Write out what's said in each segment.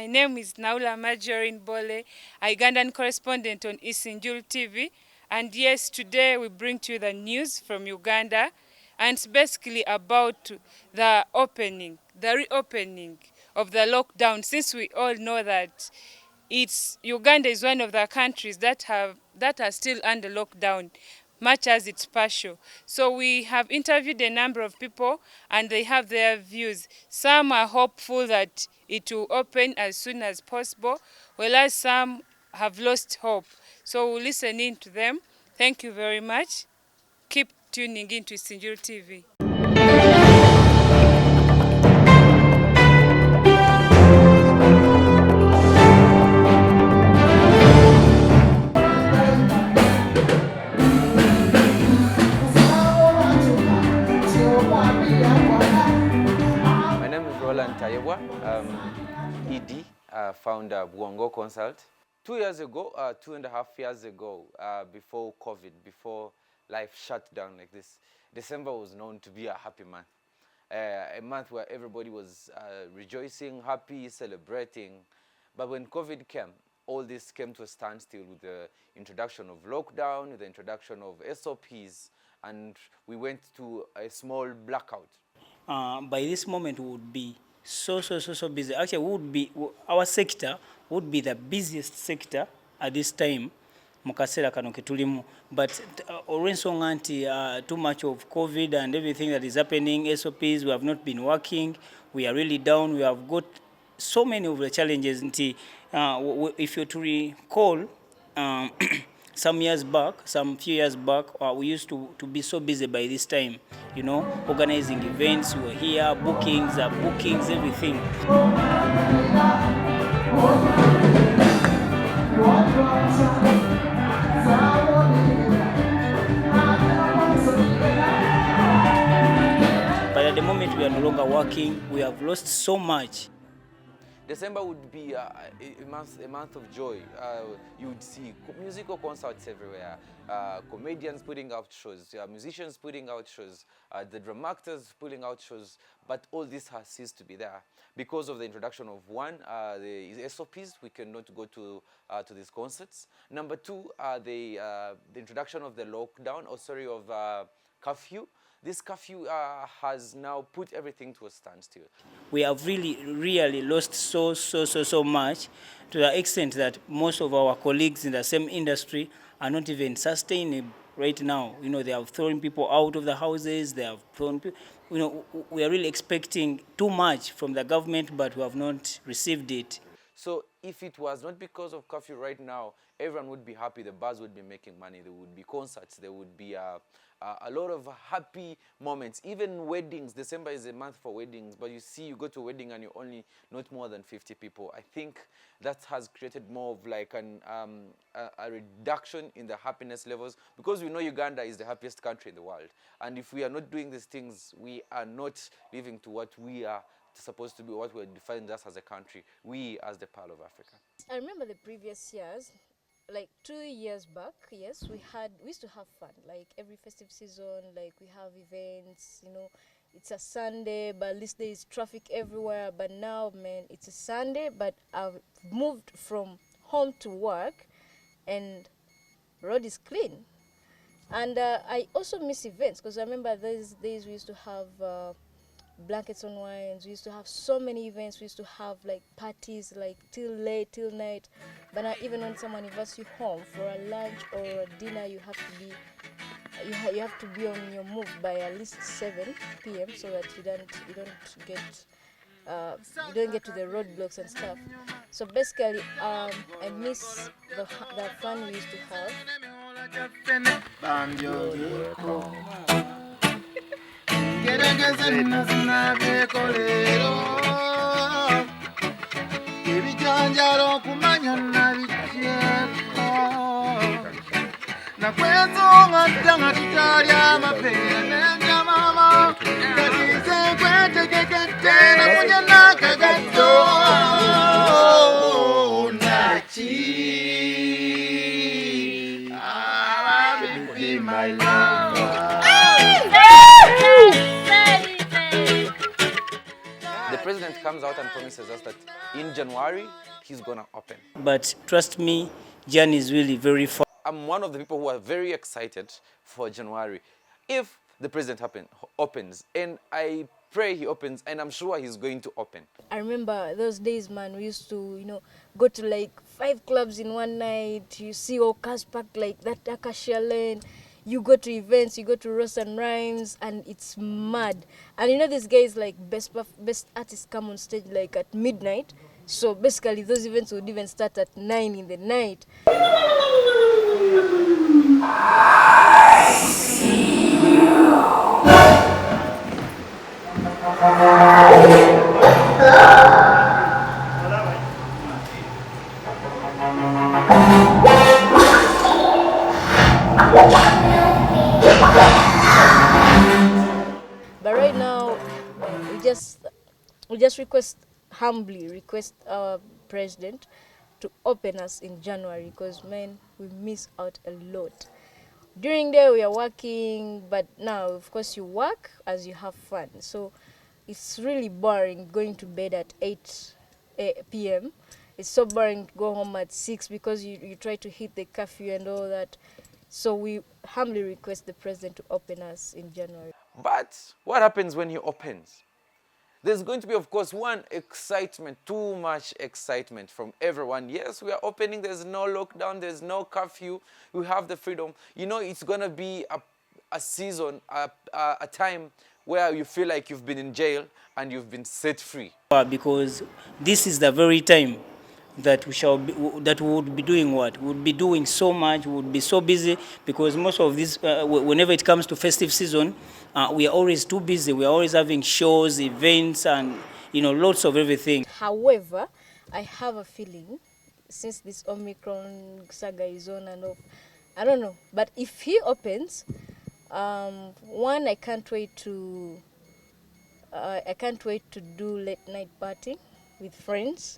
My name is Naula Majorin Bole, a Ugandan correspondent on isinijurutv. And yes, today we bring to you the news from Uganda. And it's basically about the reopening of the lockdown, since we all know that Uganda is one of the countries that are still under lockdown, much as it's partial. So we have interviewed a number of people and they have their views. Some are hopeful that it will open as soon as possible, whereas some have lost hope. So we'll listen in to them. Thank you very much. Keep tuning in to isinijurutv. ED, founder of Bwongo Consult. 2.5 years ago, before COVID, before life shut down like this, December was known to be a happy month. A month where everybody was rejoicing, happy, celebrating. But when COVID came, all this came to a standstill with the introduction of lockdown, with the introduction of SOPs, and we went to a small blackout. By this moment, we would be so busy. Actually, our sector would be the busiest sector at this time. But already too much of COVID and everything that is happening, SOPs, we have not been working. We are really down. We have got so many of the challenges. If you to recall, some few years back, we used to be so busy by this time, organizing events. We were here, bookings, everything. But at the moment we are no longer working, we have lost so much. December would be a month of joy. You would see musical concerts everywhere, comedians putting out shows, musicians putting out shows, the drama actors putting out shows, but all this has ceased to be there because of the introduction of the SOPs. We cannot go to these concerts. Number two, the introduction of the lockdown, of curfew. This curfew has now put everything to a standstill. We have really lost so much, to the extent that most of our colleagues in the same industry are not even sustaining right now. They have thrown people out of the houses. They have thrown people. We are really expecting too much from the government, but we have not received it. So if it was not because of curfew right now, everyone would be happy. The bars would be making money. There would be concerts. There would be a lot of happy moments. Even weddings. December is a month for weddings. But you go to a wedding and you're only not more than 50 people. I think that has created more of like a reduction in the happiness levels, because we know Uganda is the happiest country in the world. And if we are not doing these things, we are not living to what we are supposed to be, what we're defined as a country, we as the Pearl of Africa. I remember the previous years, like 2 years back, yes, we used to have fun, like every festive season, like we have events, it's a Sunday, but at least there is traffic everywhere. But now, man, it's a Sunday, but I've moved from home to work and road is clean. And I also miss events, because I remember those days we used to have blankets on wines. We used to have so many events. We used to have like parties like till night. But now, even when someone invites you home for a lunch or a dinner, you have to be on your move by at least 7 p.m. so that you don't get to the roadblocks and stuff. So basically, I miss the fun we used to have. The president comes out and promises us that in January, he's going to open. But trust me, Jan is really very far. I'm one of the people who are very excited for January. If the president opens, and I pray he opens, and I'm sure he's going to open. I remember those days, man, we used to, go to like 5 clubs in one night. You see all cars packed like that Acacia Lane. You go to events, you go to Ross and Rhymes, and it's mad. And these guys like best artists come on stage like at midnight. So basically those events would even start at 9 in the night. But right now, we just humbly request our president to open us in January, because man, we miss out a lot. During the day we are working, but now of course you work as you have fun. So it's really boring going to bed at 8 p.m. It's so boring to go home at 6 because you try to hit the curfew and all that. So we humbly request the president to open us in January. But what happens when he opens? There's going to be, of course, one excitement, too much excitement from everyone. Yes, we are opening. There's no lockdown. There's no curfew. We have the freedom. It's going to be a season, a time where you feel like you've been in jail and you've been set free. Because this is the very time that we would be doing what? We would be doing so much, we would be so busy, because most of this, whenever it comes to festive season, we are always too busy. We are always having shows, events, and lots of everything. However, I have a feeling, since this Omicron saga is on and off, I don't know, but if he opens, one, I can't wait to do late night party with friends.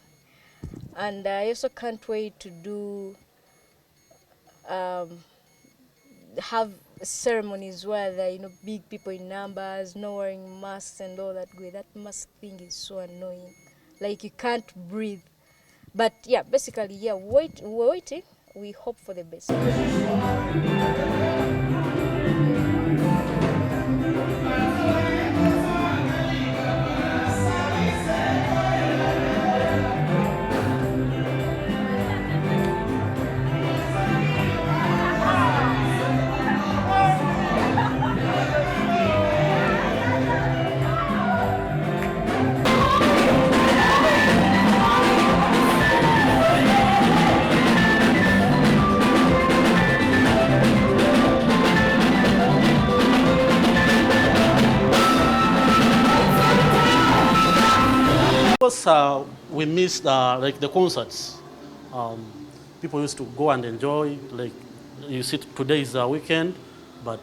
And I also can't wait to do have ceremonies where there are big people in numbers, no wearing masks and all that good. That mask thing is so annoying. Like you can't breathe. But yeah, basically, yeah, we're waiting. We hope for the best. Of course, we missed like the concerts. People used to go and enjoy. Like you see, today is a weekend, but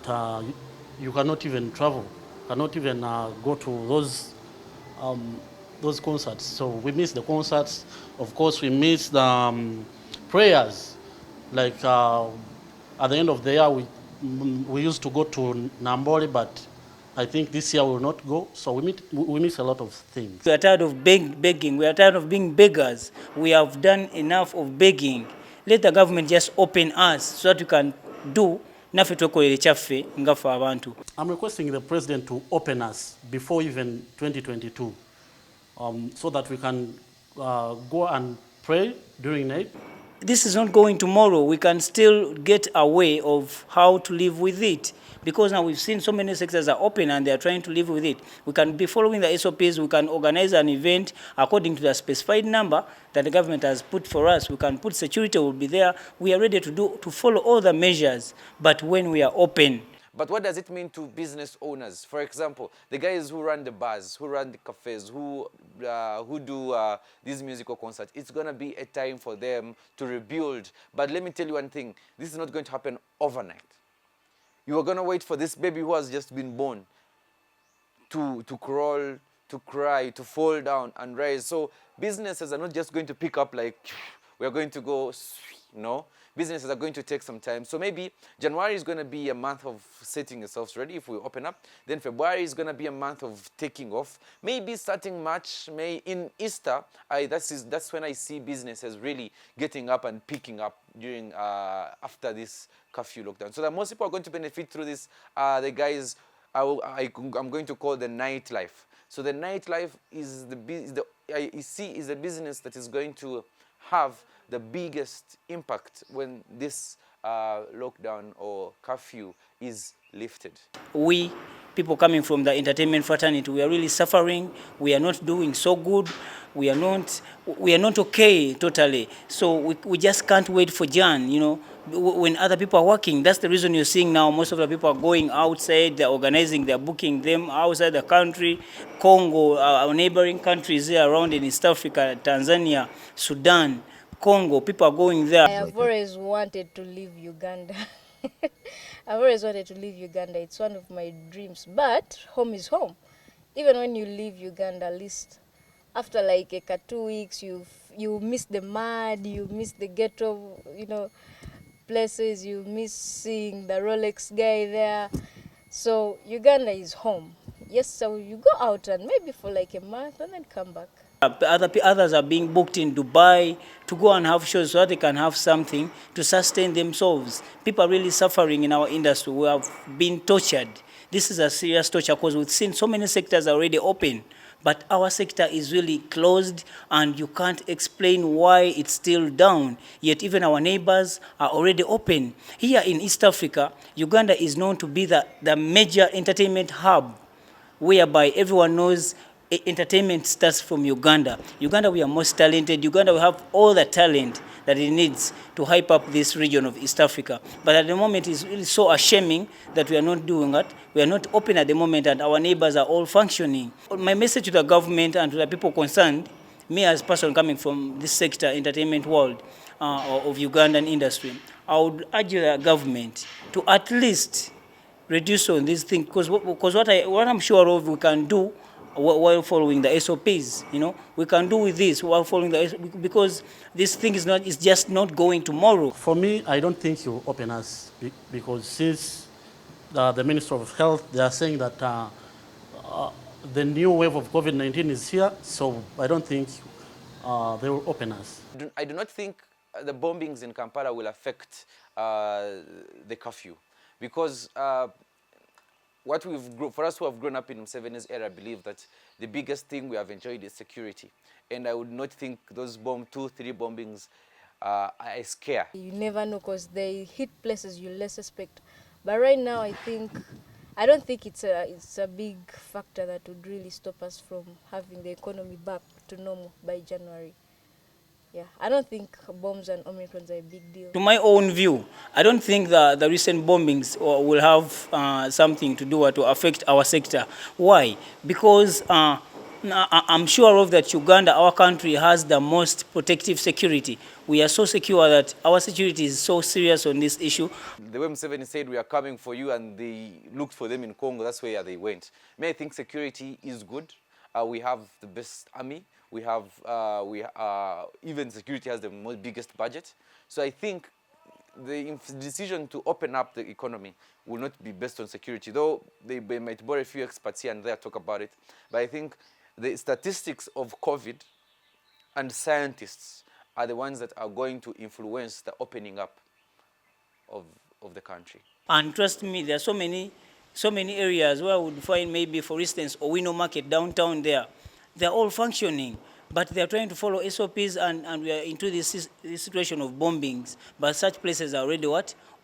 you cannot even travel, cannot even go to those concerts. So we miss the concerts. Of course, we miss the prayers. Like at the end of the year, we used to go to Namboli, but I think this year we will not go, so we miss a lot of things. We are tired of begging. We are tired of being beggars. We have done enough of begging. Let the government just open us so that we can do naffe twekolere kyaffe nga ffe abantu. I'm requesting the president to open us before even 2022, so that we can go and pray during night. This is not going tomorrow. We can still get a way of how to live with it. Because now we've seen so many sectors are open and they are trying to live with it. We can be following the SOPs. We can organize an event according to the specified number that the government has put for us. We can put security, will be there. We are ready to follow all the measures, but when we are open. But what does it mean to business owners? For example, the guys who run the bars, who run the cafes, who do these musical concerts. It's going to be a time for them to rebuild. But let me tell you one thing. This is not going to happen overnight. You are going to wait for this baby who has just been born to crawl, to cry, to fall down and rise. So businesses are not just going to pick up like, we are going to go, no. businesses are going to take some time. So maybe January is going to be a month of setting yourselves ready if we open up. Then February is going to be a month of taking off. Maybe starting March, May, in Easter, that's when I see businesses really getting up and picking up during after this curfew lockdown. So that most people are going to benefit through this. The guys I'm going to call the nightlife. So the nightlife is the business that is going to have the biggest impact when this lockdown or curfew is lifted. We, people coming from the entertainment fraternity, we are really suffering. We are not doing so good. We are not okay totally. So we just can't wait for Jan, you know, when other people are working. That's the reason you're seeing now most of the people are going outside, they're organizing, they're booking them outside the country. Congo, our neighboring countries here around in East Africa, Tanzania, Sudan, Congo, people are going there. I have always wanted to leave Uganda. I've always wanted to leave Uganda. It's one of my dreams. But home is home. Even when you leave Uganda, at least after like 2 weeks, you miss the mud, you miss the ghetto, you know, places, you miss seeing the Rolex guy there. So Uganda is home. Yes, so you go out and maybe for like a month and then come back. Others are being booked in Dubai to go and have shows so that they can have something to sustain themselves. People are really suffering in our industry. We have been tortured. This is a serious torture because we've seen so many sectors already open, but our sector is really closed and you can't explain why it's still down. Yet even our neighbors are already open. Here in East Africa, Uganda is known to be the major entertainment hub, whereby everyone knows entertainment starts from Uganda. Uganda, we are most talented. Uganda, we have all the talent that it needs to hype up this region of East Africa. But at the moment, it's really so ashaming that we are not doing that. We are not open at the moment, and our neighbors are all functioning. My message to the government and to the people concerned, me as a person coming from this sector, entertainment world of Ugandan industry, I would urge the government to at least reduce on this thing, because what I'm sure of we can do while following the SOPs, you know, we can do with this while following because this thing is just not going tomorrow. For me, I don't think you open us because since the Minister of Health, they are saying that the new wave of COVID-19 is here, so I don't think they will open us. I do not think the bombings in Kampala will affect the curfew because for us who have grown up in Museveni's era, I believe that the biggest thing we have enjoyed is security. And I would not think those 2-3 bombings are a scare. You never know because they hit places you less expect. But right now, I don't think it's a big factor that would really stop us from having the economy back to normal by January. Yeah, I don't think bombs and Omicrons are a big deal. To my own view, I don't think the recent bombings will have something to do or to affect our sector. Why? Because I'm sure of that Uganda, our country, has the most protective security. We are so secure that our security is so serious on this issue. The way Museveni said we are coming for you and they looked for them in Congo, that's where they went. May I think security is good. We have the best army. We have, even security has the biggest budget. So I think the decision to open up the economy will not be based on security, though they might borrow a few experts here and there talk about it. But I think the statistics of COVID and scientists are the ones that are going to influence the opening up of the country. And trust me, there are so many areas where I would find maybe, for instance, Owino Market downtown there. They're all functioning, but they're trying to follow SOPs and we are into this situation of bombings. But such places are already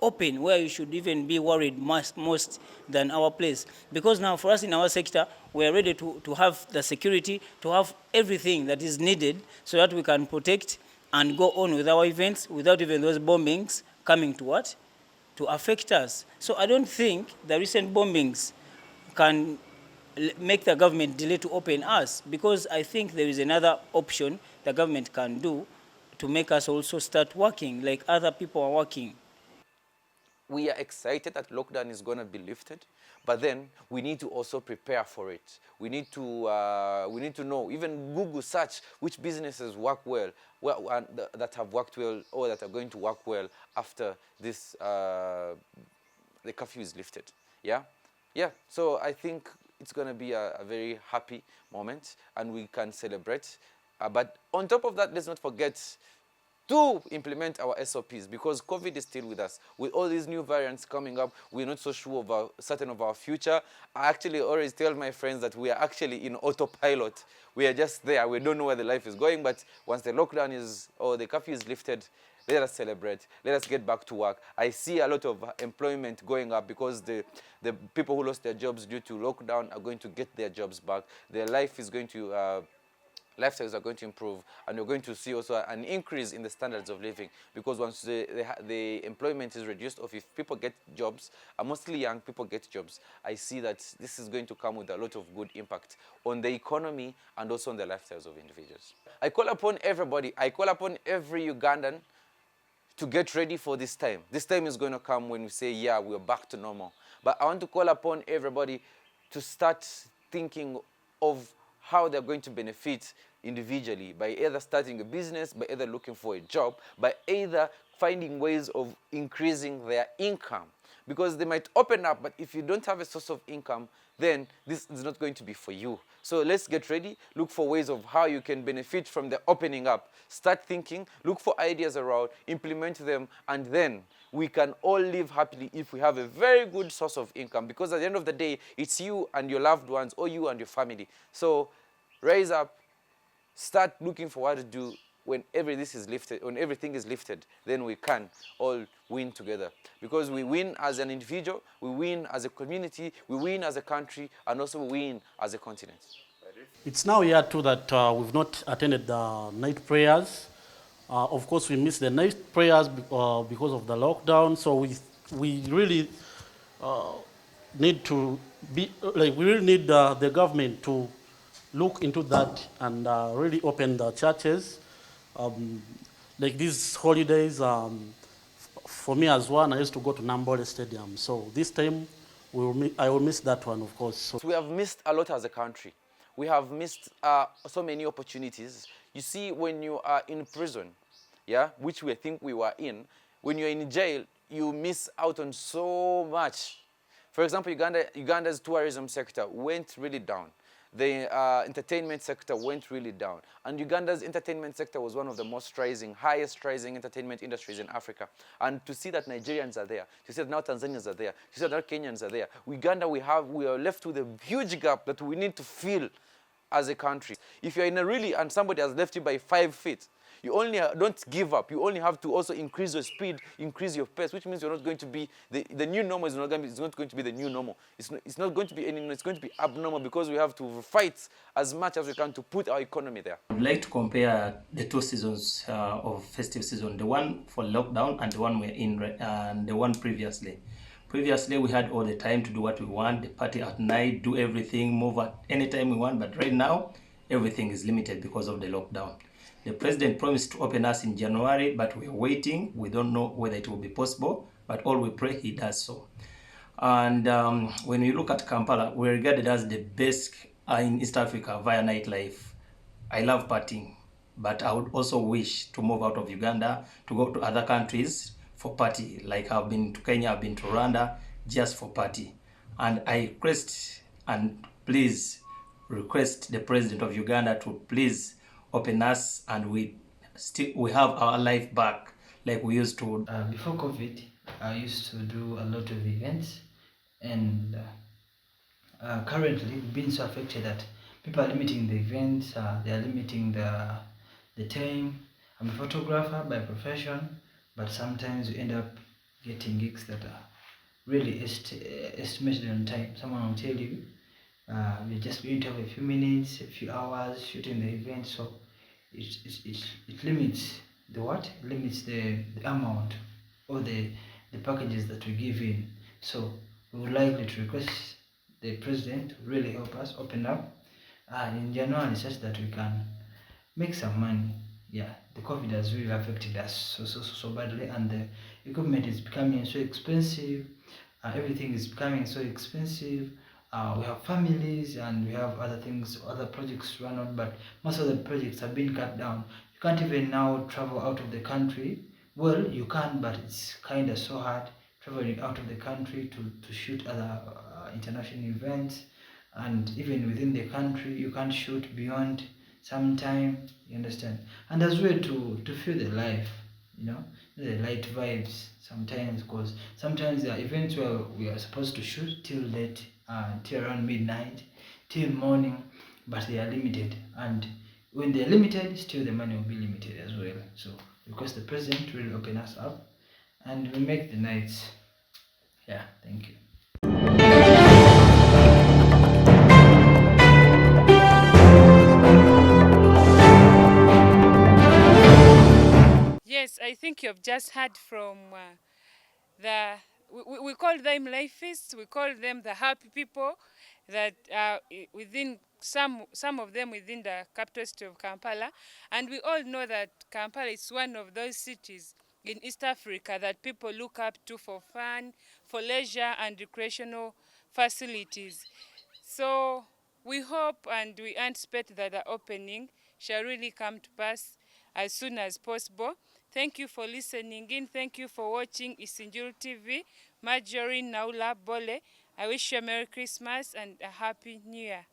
open, where you should even be worried most than our place. Because now for us in our sector, we are ready to have the security, to have everything that is needed so that we can protect and go on with our events without even those bombings coming to affect us. So I don't think the recent bombings can make the government delay to open us, because I think there is another option the government can do to make us also start working like other people are working. we are excited that lockdown is going to be lifted, but then we need to also prepare for it. We need to know, even Google search which businesses work well, that have worked well or that are going to work well after this the curfew is lifted. Yeah. So I think it's going to be a very happy moment, and we can celebrate. But on top of that, let's not forget to implement our SOPs, because COVID is still with us. With all these new variants coming up, we're not so sure of certain of our future. I actually always tell my friends that we are actually in autopilot. We are just there. We don't know where the life is going, but once the lockdown is, or the curfew is lifted, let us celebrate. Let us get back to work. I see a lot of employment going up because the people who lost their jobs due to lockdown are going to get their jobs back. Their life is going to lifestyles are going to improve, and you're going to see also an increase in the standards of living, because once the employment is reduced, or if people get jobs, mostly young people get jobs, I see that this is going to come with a lot of good impact on the economy and also on the lifestyles of individuals. I call upon everybody, I call upon every Ugandan to get ready for this time. This time is going to come when we say, yeah, we're back to normal. But I want to call upon everybody to start thinking of how they're going to benefit individually, by either starting a business, by either looking for a job, by either finding ways of increasing their income. Because they might open up, but if you don't have a source of income, then this is not going to be for you. So let's get ready, look for ways of how you can benefit from the opening up. Start thinking, look for ideas around, implement them, and then we can all live happily if we have a very good source of income, because at the end of the day, it's you and your loved ones, or you and your family. So rise up, start looking for what to do. When everything is lifted, then we can all win together. Because we win as an individual, we win as a community, we win as a country, and also we win as a continent. It's now year two that we've not attended the night prayers. Of course, we missed the night prayers because of the lockdown. So we really need to be we really need the government to look into that and really open the churches. Like these holidays, for me as one, I used to go to Nambole Stadium. So this time, I will miss that one, of course. So we have missed a lot as a country. We have missed so many opportunities. You see, when you are in prison, which we think we were in, when you're in jail, you miss out on so much. For example, Uganda's tourism sector went really down. The entertainment sector went really down. And Uganda's entertainment sector was one of the highest rising entertainment industries in Africa. And to see that Nigerians are there, to see that now Tanzanians are there, to see that now Kenyans are there, Uganda, we are left with a huge gap that we need to fill as a country. If you're in a and somebody has left you by 5 feet, you only don't give up. You only have to also increase your speed, increase your pace, which means you're not going to be the new normal is not going to be the new normal. It's not going to be anymore. It's going to be abnormal, because we have to fight as much as we can to put our economy there. I'd like to compare the two seasons of festive season, the one for lockdown and the one we're in, and the one previously. Previously, we had all the time to do what we want, the party at night, do everything, move at any time we want. But right now, everything is limited because of the lockdown. The president promised to open us in January, but we're waiting. We don't know whether it will be possible, but all we pray he does so. And when we look at Kampala, we're regarded as the best in East Africa via nightlife. I love partying, but I would also wish to move out of Uganda to go to other countries for party. Like I've been to Kenya, I've been to Rwanda just for party. And I request and please request the president of Uganda to please open us, and we have our life back like we used to. Before COVID, I used to do a lot of events, and currently we've been so affected that people are limiting the events, they are limiting the time. I'm a photographer by profession, but sometimes you end up getting gigs that are really estimated on time. Someone will tell you, we're just going to have a few minutes, a few hours shooting the event, so it limits the amount or the packages that we give in. So we would like to request the president to really help us open up in January, such that we can make some money. Yeah, the COVID has really affected us so badly, and the equipment is becoming so expensive, everything is becoming so expensive. We have families and we have other things, other projects to run on, but most of the projects have been cut down. You can't even now travel out of the country. Well, you can, but it's kind of so hard traveling out of the country to shoot other international events. And even within the country, you can't shoot beyond some time, you understand? And as well to feel the life, you know, the light vibes sometimes, because sometimes there are events where we are supposed to shoot till late, till around midnight, till morning, but they are limited. And when they are limited, still the money will be limited as well. So because the president will open us up and we make the nights. Yeah, thank you. Yes, I think you've just heard from the we call them lifeists, we call them the happy people that within some of them within the capital city of Kampala, and we all know that Kampala is one of those cities in East Africa that people look up to for fun, for leisure and recreational facilities. So we hope and we anticipate that the opening shall really come to pass as soon as possible. Thank you for listening in. Thank you for watching Isinjuru TV. Marjorie Naula Bole. I wish you a Merry Christmas and a Happy New Year.